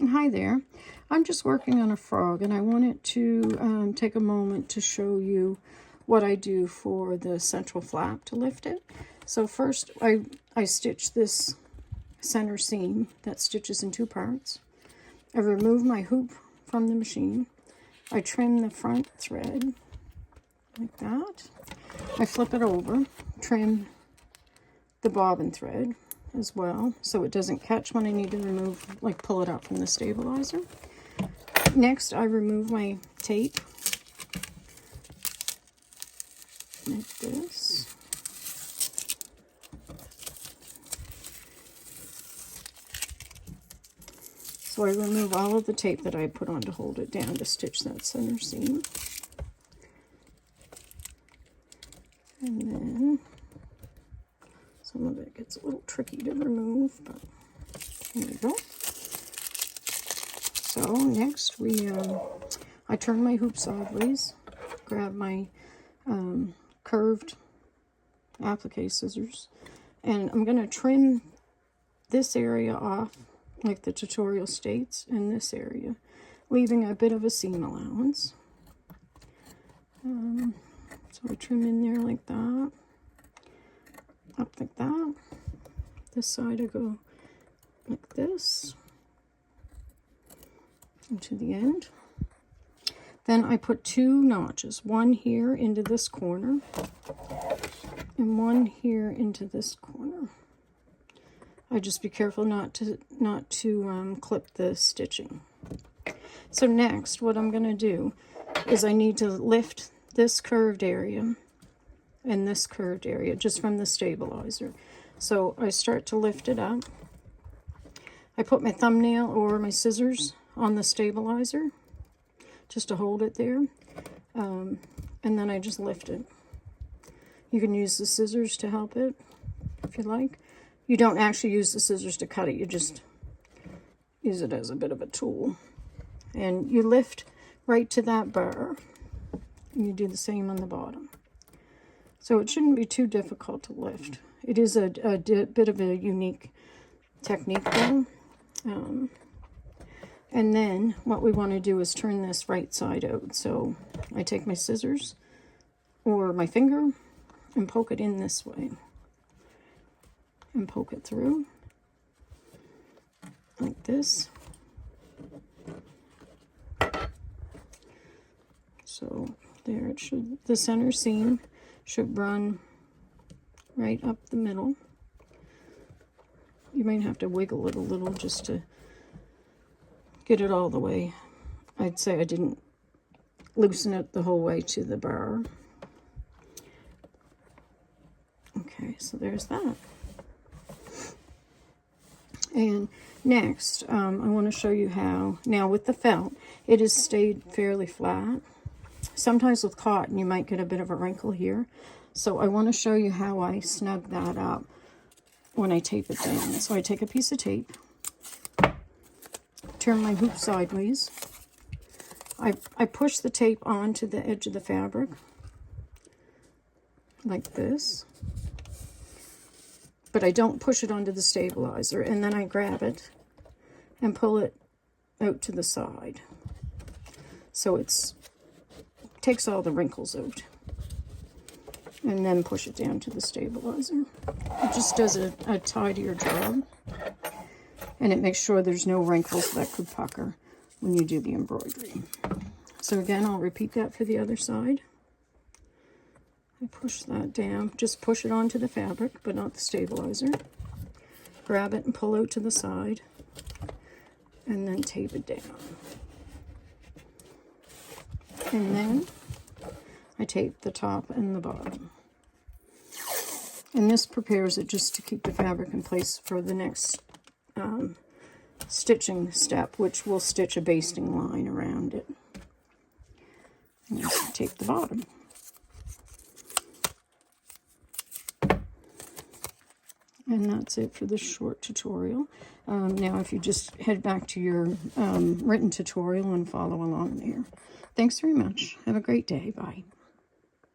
Hi there. I'm just working on a frog, and I wanted to take a moment to show you what I do for the central flap to lift it. So first I stitch this center seam that stitches in two parts. I remove my hoop from the machine. I trim the front thread like that. I flip it over, trim the bobbin thread as well, so it doesn't catch when I need to remove, like pull it out from the stabilizer. Next, I remove my tape, like this. So I remove all of the tape that I put on to hold it down to stitch that center seam. And then some of it gets a little tricky to remove, but there we go. So next I turn my hoop sideways, grab my curved applique scissors, and I'm going to trim this area off like the tutorial states in this area, leaving a bit of a seam allowance. So I trim in there like that, up like that. This side I go like this, and to the end. Then I put two notches, one here into this corner, and one here into this corner. I just be careful not to clip the stitching. So next, what I'm going to do is I need to lift this curved area and this curved area just from the stabilizer. So I start to lift it up. I put my thumbnail or my scissors on the stabilizer just to hold it there, and then I just lift it. You can use the scissors to help it if you like. You don't actually use the scissors to cut it, you just use it as a bit of a tool. And you lift right to that bar, and you do the same on the bottom. So it shouldn't be too difficult to lift. It is a bit of a unique technique though. And then what we want to do is turn this right side out. So I take my scissors or my finger and poke it in this way. And poke it through like this. So there it should, the center seam should run right up the middle. You might have to wiggle it a little just to get it all the way. I'd say I didn't loosen it the whole way to the bar. Okay, so there's that. And next, I want to show you how, now with the felt, it has stayed fairly flat. Sometimes with cotton, you might get a bit of a wrinkle here. So I want to show you how I snug that up when I tape it down. So I take a piece of tape, turn my hoop sideways. I push the tape onto the edge of the fabric, like this. But I don't push it onto the stabilizer, and then I grab it and pull it out to the side. So it takes all the wrinkles out. And then push it down to the stabilizer. It just does a tidier job. And it makes sure there's no wrinkles that could pucker when you do the embroidery. So again, I'll repeat that for the other side. I push that down, just push it onto the fabric, but not the stabilizer. Grab it and pull out to the side, and then tape it down. And then I tape the top and the bottom. And this prepares it just to keep the fabric in place for the next stitching step, which will stitch a basting line around it. And just tape the bottom. And that's it for this short tutorial. Now if you just head back to your written tutorial and follow along there. Thanks very much. Have a great day. Bye.